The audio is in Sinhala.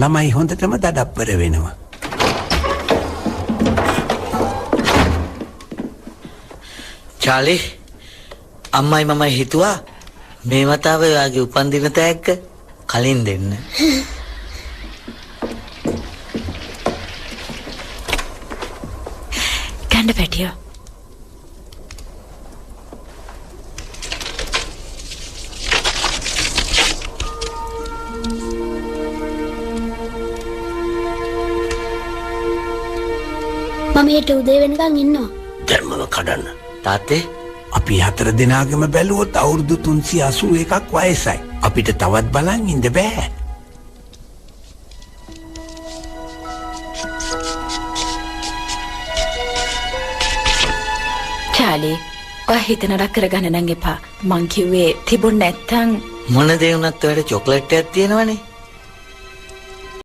ළමයි හොඳටම දඩප්පර වෙනවා. චාලි අම්මයි මමයි හිතුවා මේ වතාව ඔයාගේ උපන්දින තෑග්ග කලින් දෙන්න. ගන්න පැටියෝ. මම හෙට උදේ වෙනකන් ඉන්නවා. ධර්මව කඩන්න. තාත්තේ අපි 4 දෙනාගම බැලුවොත් අවුරුදු 381ක් වයසයි. අපිට තවත් බලන් ඉන්න බෑ. චාලි ඔය හිතන රක් කරගන්න නම් එපා. මං කිව්වේ තිබුණ නැත්තම් මොන දේ වුණත් ඔයාලට චොක්ලට් එකක් තියෙනවනේ.